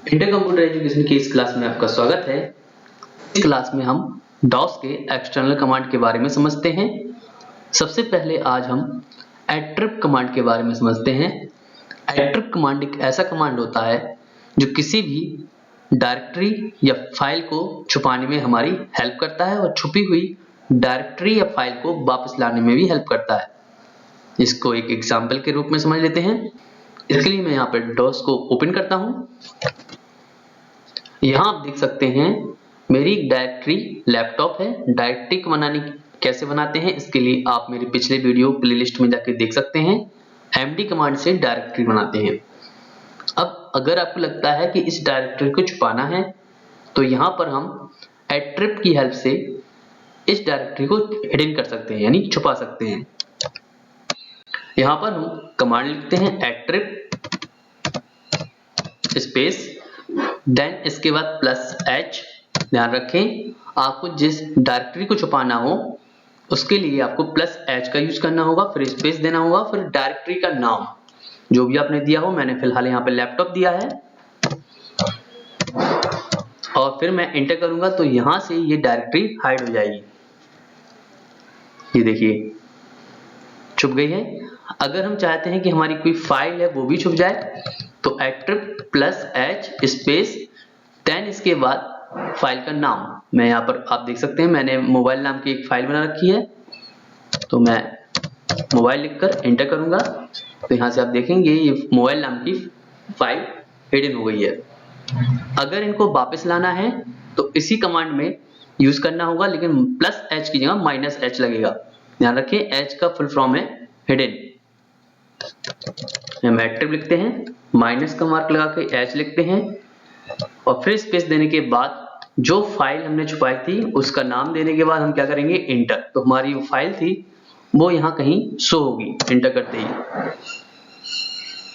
Inter computer education की इस class में आपका स्वागत है। इस क्लास में हम डॉस के एक्सटर्नल कमांड के बारे में समझते हैं। सबसे पहले आज हम एट्रिप कमांड के बारे में समझते हैं। एट्रिप कमांड एक ऐसा कमांड होता है जो किसी भी डायरेक्टरी या फाइल को छुपाने में हमारी हेल्प करता है और छुपी हुई डायरेक्टरी या फाइल को वापस लाने में भी हेल्प करता है। इसको एक एग्जाम्पल के रूप में समझ लेते हैं। इसके लिए मैं यहाँ पर डॉस को ओपन करता हूँ। यहाँ आप देख सकते हैं मेरी डायरेक्टरी लैपटॉप है। डायरेक्टरी को कैसे बनाते हैं इसके लिए आप मेरे पिछले वीडियो प्लेलिस्ट में जाकर देख सकते हैं। एमडी कमांड से डायरेक्टरी बनाते हैं। अब अगर आपको लगता है कि इस डायरेक्टरी को छुपाना है तो यहाँ पर हम एट्रिप की हेल्प से इस डायरेक्टरी को हिडन कर सकते हैं, यानी छुपा सकते हैं। यहाँ पर हम कमांड लिखते हैं एट्रिप स्पेस देन इसके बाद +H। ध्यान रखें आपको जिस डायरेक्टरी को छुपाना हो उसके लिए आपको +H का यूज करना होगा, फिर स्पेस देना होगा, फिर डायरेक्टरी का नाम जो भी आपने दिया हो। मैंने फिलहाल यहाँ पे लैपटॉप दिया है और फिर मैं एंटर करूंगा तो यहां से ये डायरेक्टरी हाइड हो जाएगी। ये देखिए छुप गई है। अगर हम चाहते हैं कि हमारी कोई फाइल है वो भी छुप जाए तो एट्रिप +H स्पेस देन इसके बाद फाइल का नाम। मैं यहाँ पर आप देख सकते हैं मैंने मोबाइल नाम की एक फाइल बना रखी है, तो मैं मोबाइल लिखकर एंटर करूंगा तो यहाँ से आप देखेंगे ये मोबाइल नाम की फाइल हिडन हो गई है। अगर इनको वापस लाना है तो इसी कमांड में यूज करना होगा, लेकिन +H की जगह -H लगेगा। ध्यान रखिए H का फुल फॉर्म है हिडन। हम एट्रिप लिखते हैं, माइनस का मार्क लगा के H लिखते हैं और फिर स्पेस देने के बाद जो फाइल हमने छुपाई थी उसका नाम देने के बाद हम क्या करेंगे इंटर। तो हमारी जो फाइल थी वो यहाँ कहीं शो होगी इंटर करते ही।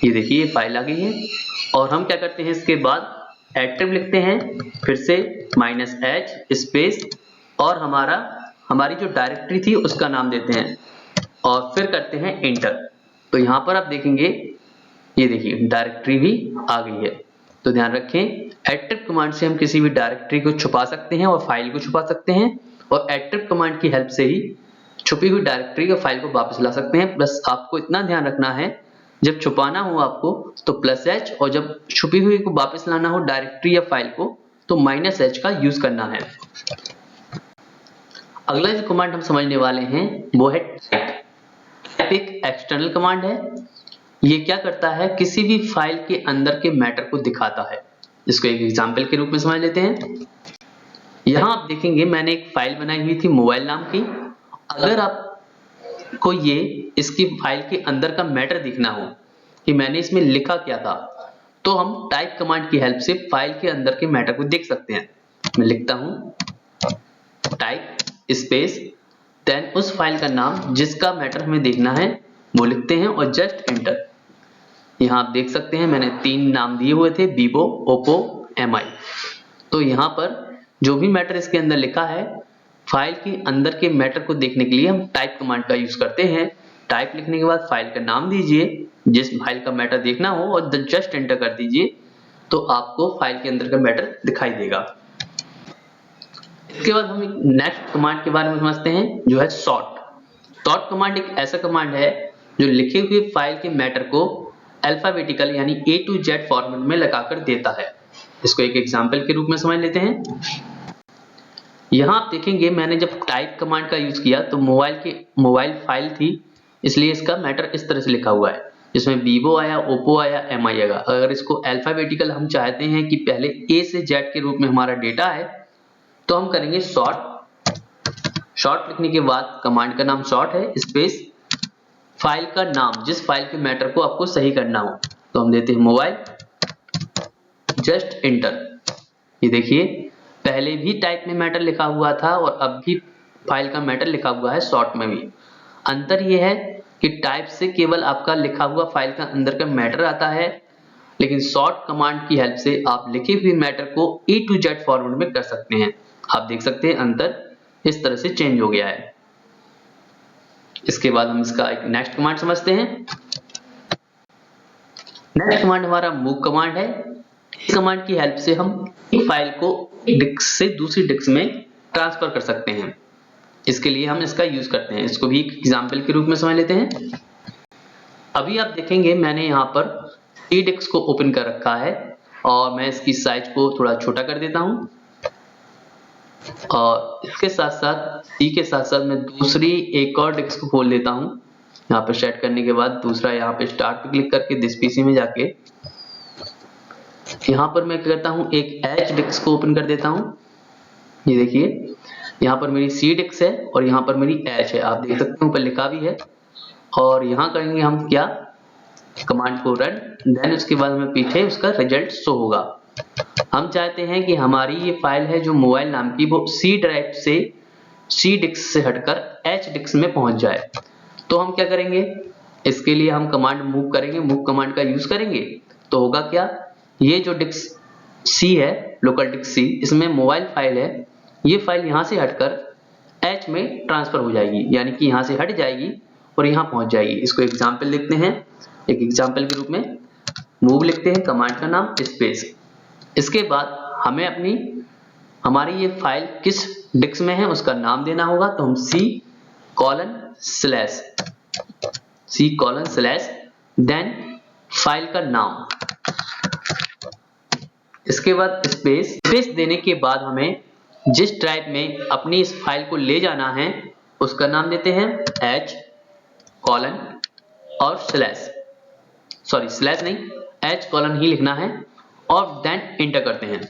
ये देखिए ये फाइल आ गई है और हम क्या करते हैं इसके बाद एट्रिप लिखते हैं, फिर से -H स्पेस और हमारी जो डायरेक्टरी थी उसका नाम देते हैं और फिर करते हैं इंटर। तो यहाँ पर आप देखेंगे ये देखिए डायरेक्टरी भी आ गई है। तो ध्यान रखें एट्रिप कमांड से हम किसी भी डायरेक्टरी को छुपा सकते हैं और फाइल को छुपा सकते हैं और एट्रिप कमांड की हेल्प से ही छुपी हुई डायरेक्टरी या फाइल को वापस ला सकते हैं। बस आपको इतना ध्यान रखना है जब छुपाना हो आपको तो +H और जब छुपी हुई को वापस लाना हो डायरेक्टरी या फाइल को तो -H का यूज करना है। अगला जो कमांड हम समझने वाले हैं वो है टाइप। एक एक्सटर्नल कमांड है। ये क्या करता है किसी भी फाइल के अंदर के मैटर को दिखाता है। इसको एक एग्जांपल के रूप में समझ लेते हैं। यहां आप देखेंगे मैंने एक फाइल बनाई हुई थी मोबाइल नाम की। अगर आपको ये इसकी फाइल के अंदर का मैटर दिखना हो कि मैंने इसमें लिखा क्या था तो हम टाइप कमांड की हेल्प से फाइल के अंदर के मैटर को देख सकते हैं। मैं लिखता हूं टाइप स्पेस देन उस फाइल का नाम जिसका मैटर हमें देखना है वो लिखते हैं और जस्ट एंटर। यहाँ आप देख सकते हैं मैंने 3 नाम दिए हुए थे Vivo, Oppo, MI। तो यहाँ पर जो भी मैटर इसके अंदर लिखा है फाइल के अंदर के मैटर को देखने के लिए हम टाइप कमांड का यूज करते हैं। टाइप लिखने के बाद फाइल का नाम दीजिए जिस फाइल का मैटर देखना हो और जस्ट एंटर कर दीजिए तो आपको फाइल के अंदर का मैटर दिखाई देगा। इसके बाद हम एक नेक्स्ट कमांड के बारे में समझते हैं जो है सॉर्ट। सॉर्ट कमांड एक ऐसा कमांड है जो लिखे हुए फाइल के मैटर को अल्फाबेटिकल यानी A to Z फॉर्मेट में लगाकर देता है। इसको एक एग्जांपल के रूप में समझ लेते हैं। यहाँ आप देखेंगे मैंने जब टाइप कमांड का यूज किया तो मोबाइल फाइल थी इसलिए इसका मैटर इस तरह से लिखा हुआ है जिसमें Vivo आया, Oppo आया, MI आएगा। अगर इसको अल्फाबेटिकल हम चाहते हैं कि पहले A से Z के रूप में हमारा डेटा है तो हम करेंगे शॉर्ट लिखने के बाद कमांड का नाम शॉर्ट है स्पेस फाइल का नाम जिस फाइल के मैटर को आपको सही करना हो तो हम देते हैं मोबाइल जस्ट एंटर। ये देखिए पहले भी टाइप में मैटर लिखा हुआ था और अब भी फाइल का मैटर लिखा हुआ है शॉर्ट में भी। अंतर यह है कि टाइप से केवल आपका लिखा हुआ फाइल का अंदर का मैटर आता है, लेकिन शॉर्ट कमांड की हेल्प से आप लिखे हुए मैटर को A to Z फॉर्मेट में कर सकते हैं। आप देख सकते हैं अंतर इस तरह से चेंज हो गया है। इसके बाद हम इसका एक नेक्स्ट कमांड समझते हैं। नेक्स्ट कमांड हमारा मूव कमांड है। इस कमांड की हेल्प से हम एक फाइल को एक डिस्क से दूसरी डिस्क में ट्रांसफर कर सकते हैं। इसके लिए हम इसका यूज करते हैं। इसको भी एक एग्जाम्पल के रूप में समझ लेते हैं। अभी आप देखेंगे मैंने यहाँ पर सी डिस्क को ओपन कर रखा है और मैं इसकी साइज को थोड़ा छोटा कर देता हूँ और इसके साथ साथ सी के साथ साथ मैं दूसरी एक और डिस्क को खोल लेता हूँ। यहाँ पर सेट करने के बाद दूसरा यहाँ पे स्टार्ट पे क्लिक करके दिस पीसी में जाके यहाँ पर मैं क्या करता हूँ, एक एच डिस्क को ओपन कर देता हूँ। ये देखिए यहाँ पर मेरी सी डिस्क है और यहाँ पर मेरी एच है, आप देख सकते हैं ऊपर लिखा भी है। और यहाँ करेंगे हम क्या, कमांड को रन, देन उसके बाद हमें पीछे उसका रिजल्ट शो होगा। हम चाहते हैं कि हमारी ये फाइल है जो मोबाइल नाम की, वो सी ड्राइव से सी डिस्क से हटकर एच डिस्क में पहुंच जाए। तो हम क्या करेंगे, इसके लिए हम कमांड मूव करेंगे, मूव कमांड का यूज करेंगे। तो होगा क्या, ये जो डिस्क सी है, लोकल डिस्क सी, इसमें मोबाइल फाइल है, ये फाइल यहाँ से हटकर एच में ट्रांसफर हो जाएगी, यानी कि यहाँ से हट जाएगी और यहाँ पहुंच जाएगी। इसको एग्जाम्पल लिखते हैं, एक एग्जाम्पल के रूप में मूव लिखते हैं, कमांड का नाम स्पेस। इसके बाद हमें हमारी ये फाइल किस डिस्क में है उसका नाम देना होगा। तो हम C:/ देन फाइल का नाम, इसके बाद स्पेस देने के बाद हमें जिस ड्राइव में अपनी इस फाइल को ले जाना है उसका नाम देते हैं H: और स्लैश नहीं, H: ही लिखना है और देन इंटर करते हैं।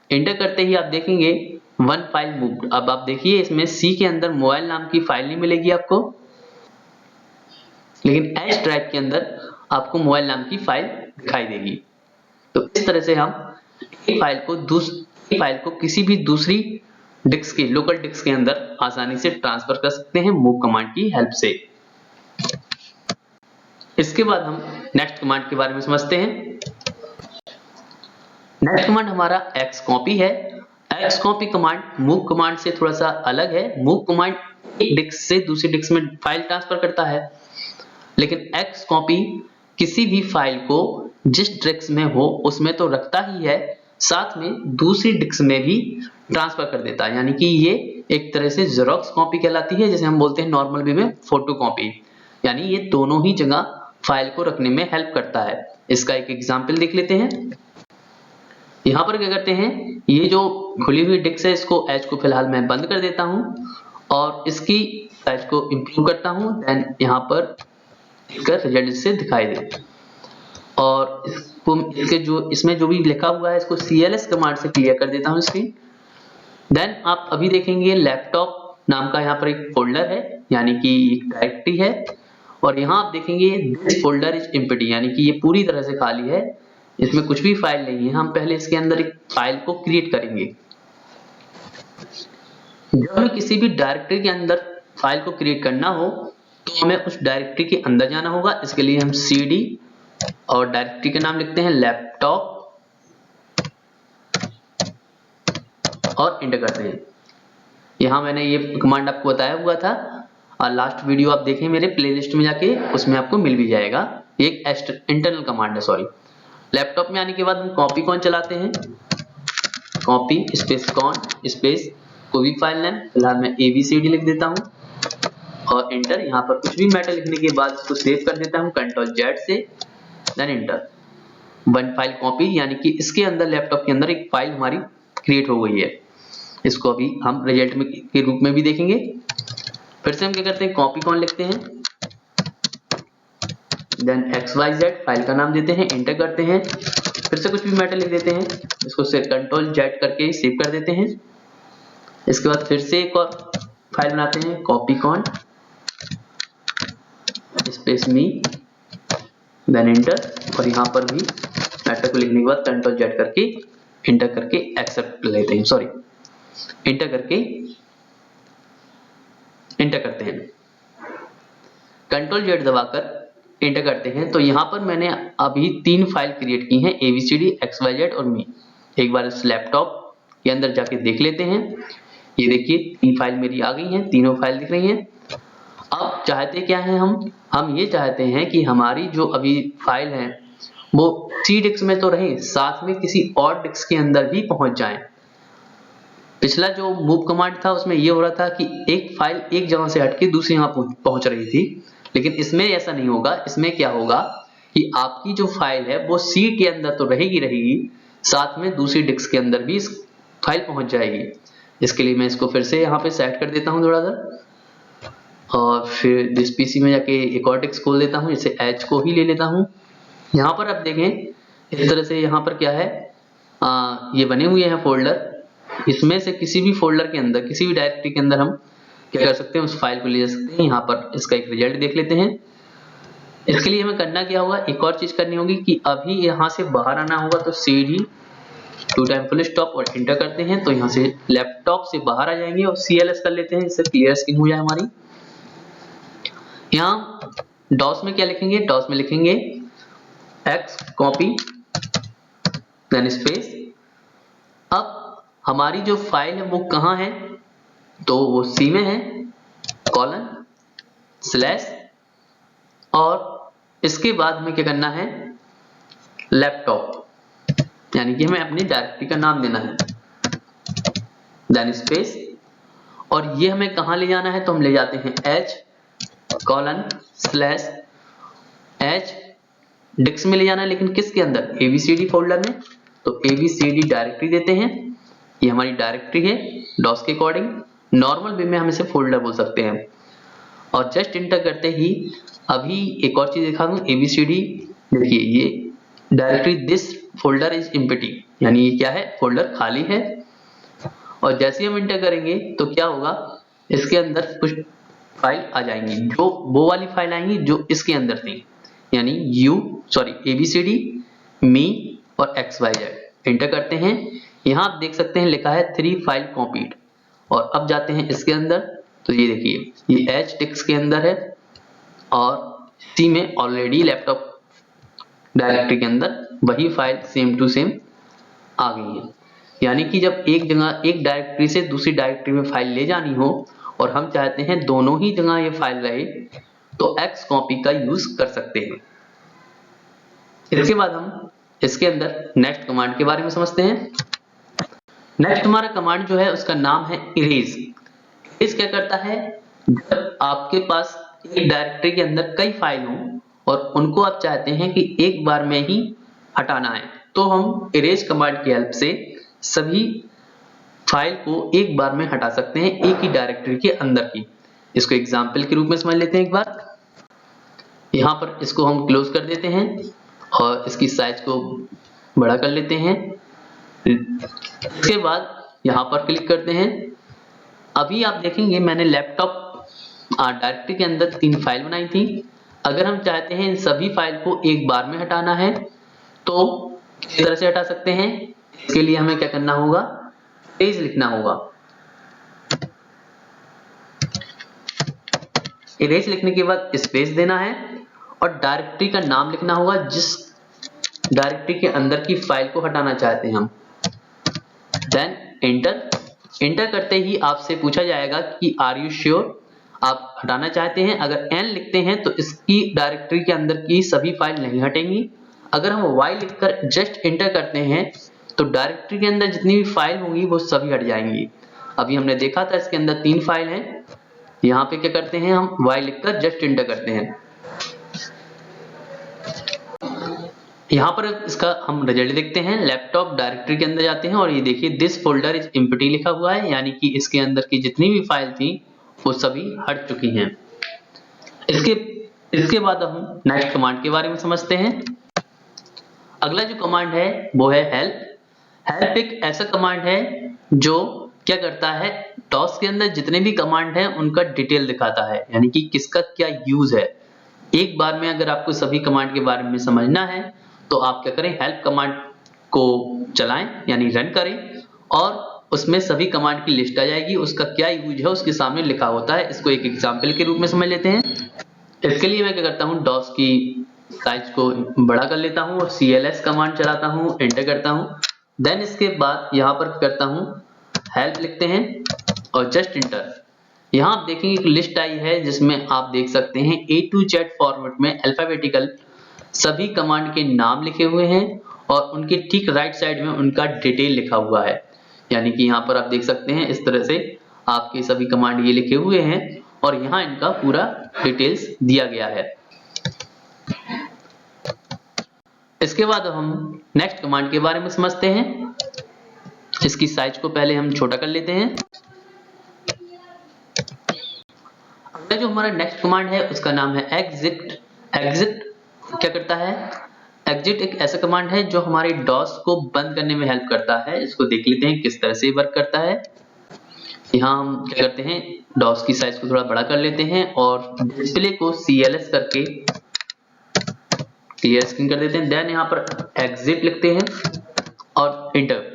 इंटर करते ही आप देखेंगे वन फाइल मूव्ड। अब आप देखिए इसमें सी के अंदर मोबाइल नाम की फाइल नहीं मिलेगी आपको, लेकिन एच ड्राइव के अंदर आपको मोबाइल नाम की फाइल दिखाई देगी। तो इस तरह से हम एक फाइल को किसी भी दूसरी डिस्क के, लोकल डिस्क के अंदर आसानी से ट्रांसफर कर सकते हैं मूव कमांड की हेल्प से। इसके बाद हम नेक्स्ट कमांड के बारे में समझते हैं। नेक्स्ट कमांड हमारा xcopy है। xcopy कमांड मूव कमांड से थोड़ा सा अलग है। मूव कमांड एक डिस्क से दूसरी डिस्क में फाइल ट्रांसफर करता है, लेकिन xcopy किसी भी फाइल को जिस डिस्क में हो उसमें तो रखता ही है, साथ में दूसरी डिस्क में भी ट्रांसफर कर देता है। यानी कि ये एक तरह से जेरोक्स कॉपी कहलाती है, जैसे हम बोलते हैं नॉर्मल वे में फोटो कॉपी। यानी ये दोनों ही जगह फाइल को रखने में हेल्प करता है। इसका एक एग्जाम्पल देख लेते हैं। यहाँ पर क्या करते हैं, ये जो खुली हुई डिस्क है इसको एच को फिलहाल मैं बंद कर देता हूँ और इसकी साइज को इंप्रूव करता हूँ, देन यहाँ पर इसका रिजल्ट से दिखाई दे। और इसमें जो भी लिखा हुआ है इसको cls कमांड से क्लियर कर देता हूँ स्क्रीन। देन आप अभी देखेंगे लैपटॉप नाम का यहाँ पर एक फोल्डर है, यानी कि एक डायरेक्टरी है, और यहाँ आप देखेंगे दिस फोल्डर इज एम्प्टी, यानी कि ये पूरी तरह से खाली है, इसमें कुछ भी फाइल नहीं है। हम पहले इसके अंदर एक फाइल को क्रिएट करेंगे। जब हमें किसी भी डायरेक्टरी के अंदर फाइल को क्रिएट करना हो तो हमें उस डायरेक्टरी के अंदर जाना होगा। इसके लिए हम cd और डायरेक्टरी का नाम लिखते हैं लैपटॉप और इंटर करते हैं। यहाँ मैंने ये कमांड आपको बताया हुआ था और लास्ट वीडियो आप देखें मेरे प्लेलिस्ट में जाके, उसमें आपको मिल भी जाएगा। ये एक इंटरनल कमांड है, सॉरी। लैपटॉप में आने के बाद हम कॉपी कॉन चलाते हैं, कॉपी स्पेस कॉन स्पेस कोई भी फाइल नेम, फिलहाल मैं abcd लिख देता हूँ और इंटर। यहाँ पर कुछ भी मैटर लिखने के बाद इसको सेव कर देता हूँ Ctrl+Z से, then enter. One file copy, यानी कि इसके अंदर लैपटॉप के अंदर एक फाइल हमारी क्रिएट हो गई है। इसको अभी हम रिजल्ट में के रूप में भी देखेंगे। फिर से हम क्या करते हैं, कॉपी कॉन लिखते हैं, देन xyz फाइल का नाम देते हैं, इंटर करते हैं। फिर से कुछ भी मैटर लिख देते हैं, इसको से Ctrl+Z करके सेव कर देते हैं। इसके बाद फिर से एक और फाइल बनाते हैं, कॉपी कॉन स्पेस मी, देन इंटर। और यहाँ पर भी मैटर को लिखने के बाद Ctrl+Z करके इंटर करके एक्सेप्ट लेते हैं, सॉरी इंटर करके इंटर करते हैं। Ctrl+Z दबाकर इंटर करते हैं। तो यहाँ पर मैंने अभी 3 फाइल क्रिएट की हैं, abcd, xyz और मी। एक बार इस लैपटॉप के अंदर जाके देख लेते हैं। ये देखिए 3 फाइल मेरी आ गई हैं, तीनों फाइल दिख रही हैं। अब चाहते क्या हैं हम ये चाहते हैं कि हमारी जो अभी फाइल है वो सी डिस्क में तो रहे, साथ में किसी और डिस्क के अंदर भी पहुंच जाएं। पिछला जो मूव कमांड था उसमें ये हो रहा था कि एक फाइल एक जगह से हटके दूसरी जगह पहुंच रही थी, लेकिन इसमें ऐसा नहीं होगा। इसमें क्या होगा कि आपकी जो फाइल है वो सी के अंदर तो रहेगी, साथ में दूसरी डिस्क के अंदर भी फाइल पहुंच जाएगी। इसके लिए मैं इसको फिर से यहाँ पे सेट कर देता हूँ थोड़ा सा, और फिर दिस पीसी में जाके एक और डिस्क खोल देता हूँ, इसे एच को ही ले लेता हूँ। यहाँ पर आप देखें इस तरह से यहाँ पर क्या है, ये बने हुए हैं फोल्डर। इसमें से किसी भी फोल्डर के अंदर, किसी भी डायरेक्टरी के अंदर हम क्या कर सकते हैं, उस फाइल को ले जा सकते हैं। यहाँ पर इसका एक रिजल्ट देख लेते हैं। इसके लिए हमें करना क्या होगा, एक और चीज करनी होगी कि अभी यहाँ से बाहर आना होगा, तो CD 2 टाइम फुल स्टॉप और एंटर करते हैं, तो यहाँ से लैपटॉप से बाहर आ जाएंगे और CLS कर लेते हैं, इससे क्लियर स्क्रीन हो जाए हमारी। यहाँ डॉस में क्या लिखेंगे, डॉस में लिखेंगे x कॉपी देन स्पेस। अब हमारी जो फाइल है वो कहाँ है, तो वो C में है, कॉलन स्लैश, और इसके बाद हमें क्या करना है, लैपटॉप, यानी कि हमें अपनी डायरेक्टरी का नाम देना है, देन स्पेस। और ये हमें कहाँ ले जाना है, तो हम ले जाते हैं H colon slash H disk में ले जाना है, लेकिन किसके अंदर, ABCD फोल्डर में। तो ABCD डायरेक्टरी देते हैं, ये हमारी डायरेक्टरी है डॉस के अकॉर्डिंग। नॉर्मल वे में हम इसे फोल्डर बोल सकते हैं। और जस्ट इंटर करते ही अभी एक और चीज दिखा दूं, ABCD देखिए ये directory this folder is empty, यानी ये क्या है, फोल्डर खाली है। और जैसे ही हम इंटर करेंगे तो क्या होगा, इसके अंदर कुछ फाइल आ जाएंगी, जो वो वाली फाइल आएंगी जो इसके अंदर थी, यानी ABCD मी और XYZ। इंटर करते हैं, यहाँ आप देख सकते हैं लिखा है 3 फाइल कॉपीड। और अब जाते हैं इसके अंदर, तो ये देखिए ये H डिस्क के अंदर है और C में ऑलरेडी लैपटॉप डायरेक्टरी के अंदर वही फाइल सेम टू सेम आ गई है। यानी कि जब एक जगह एक डायरेक्टरी से दूसरी डायरेक्टरी में फाइल ले जानी हो और हम चाहते हैं दोनों ही जगह ये फाइल रहे, तो X कॉपी का यूज कर सकते हैं। इसके बाद हम इसके अंदर नेक्स्ट कमांड के बारे में समझते हैं। नेक्स्ट हमारा कमांड जो है उसका नाम है इरेज। इरेज क्या करता है, जब आपके पास एक डायरेक्टरी के अंदर कई फाइल हों और उनको आप चाहते हैं कि एक बार में ही हटाना है, तो हम इरेज कमांड की हेल्प से सभी फाइल को एक बार में हटा सकते हैं, एक ही डायरेक्टरी के अंदर की। इसको एग्जाम्पल के रूप में समझ लेते हैं एक बार। यहाँ पर इसको हम क्लोज कर देते हैं और इसकी साइज को बड़ा कर लेते हैं। इसके बाद यहाँ पर क्लिक करते हैं। अभी आप देखेंगे मैंने लैपटॉप डायरेक्टरी के अंदर 3 फाइल बनाई थी। अगर हम चाहते हैं इन सभी फाइल को एक बार में हटाना है तो किस तरह से हटा सकते हैं, इसके लिए हमें क्या करना होगा, इरेज लिखना होगा। इरेज लिखने के बाद स्पेस देना है और डायरेक्टरी का नाम लिखना होगा जिस डायरेक्टरी के अंदर की फाइल को हटाना चाहते हैं हम। Then enter. एंटर करते ही आपसे पूछा जाएगा कि आर यू श्योर, आप हटाना चाहते हैं। अगर n लिखते हैं तो इसकी डायरेक्टरी के अंदर की सभी फाइल नहीं हटेंगी। अगर हम y लिखकर जस्ट एंटर करते हैं तो डायरेक्टरी के अंदर जितनी भी फाइल होंगी वो सभी हट जाएंगी। अभी हमने देखा था इसके अंदर 3 फाइल हैं। यहाँ पे क्या करते हैं, हम y लिखकर जस्ट एंटर करते हैं। यहाँ पर इसका हम रिजल्ट देखते हैं। लैपटॉप डायरेक्टरी के अंदर जाते हैं और ये देखिए दिस फोल्डर इज एम्प्टी लिखा हुआ है, यानी कि इसके अंदर की जितनी भी फाइल थी वो सभी हट चुकी हैं। इसके बाद हम नेक्स्ट कमांड के बारे में समझते हैं। अगला जो कमांड है वो है हेल्प। हेल्प एक ऐसा कमांड है जो क्या करता है, डॉस के अंदर जितने भी कमांड हैं उनका डिटेल दिखाता है, यानी कि किसका क्या यूज है। एक बार में अगर आपको सभी कमांड के बारे में समझना है तो आप क्या करें, हेल्प कमांड को चलाएं यानी रन करें और उसमें सभी कमांड की लिस्ट आ जाएगी, उसका क्या यूज है उसके सामने लिखा होता है। इसको एक एग्जांपल के रूप में समझ लेते हैं। इसके लिए मैं क्या करता हूँ, डॉस की साइज को बड़ा कर लेता हूँ और CLS कमांड चलाता हूँ, एंटर करता हूँ। देन इसके बाद यहाँ पर करता हूँ हेल्प लिखते हैं और जस्ट इंटर। यहाँ आप देखेंगे एक लिस्ट आई है जिसमें आप देख सकते हैं A to Z फॉर्मेट में अल्फाबेटिकल सभी कमांड के नाम लिखे हुए हैं और उनके ठीक राइट साइड में उनका डिटेल लिखा हुआ है। यानी कि यहाँ पर आप देख सकते हैं इस तरह से आपके सभी कमांड ये लिखे हुए हैं और यहाँ इनका पूरा डिटेल्स दिया गया है। इसके बाद हम नेक्स्ट कमांड के बारे में समझते हैं। इसकी साइज को पहले हम छोटा कर लेते हैं। अगला जो हमारा नेक्स्ट कमांड है उसका नाम है एग्जिट। एग्जिट क्या करता है? एग्जिट एक ऐसा कमांड है जो हमारे डॉस को बंद करने में हेल्प करता है। इसको देख लेते हैं किस तरह से वर्क करता है। यहाँ हम क्या करते हैं, डॉस की साइज को थोड़ा बड़ा कर लेते हैं और डिस्प्ले को CLS करके क्लियर स्क्रीन कर देते हैं। देन यहाँ पर एग्जिट लिखते हैं और इंटर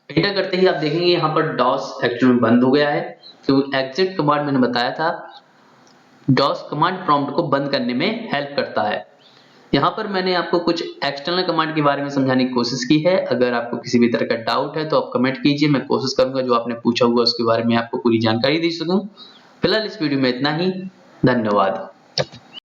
करते ही आप देखेंगे यहाँ पर डॉस एक्चुअली में बंद हो गया है। तो एग्जिट कमांड मैंने बताया था डॉस कमांड प्रॉम्प्ट को बंद करने में हेल्प करता है। यहाँ पर मैंने आपको कुछ एक्सटर्नल कमांड के बारे में समझाने की कोशिश की है। अगर आपको किसी भी तरह का डाउट है तो आप कमेंट कीजिए, मैं कोशिश करूंगा जो आपने पूछा हुआ उसके बारे में आपको पूरी जानकारी दे सकूं। फिलहाल इस वीडियो में इतना ही। धन्यवाद।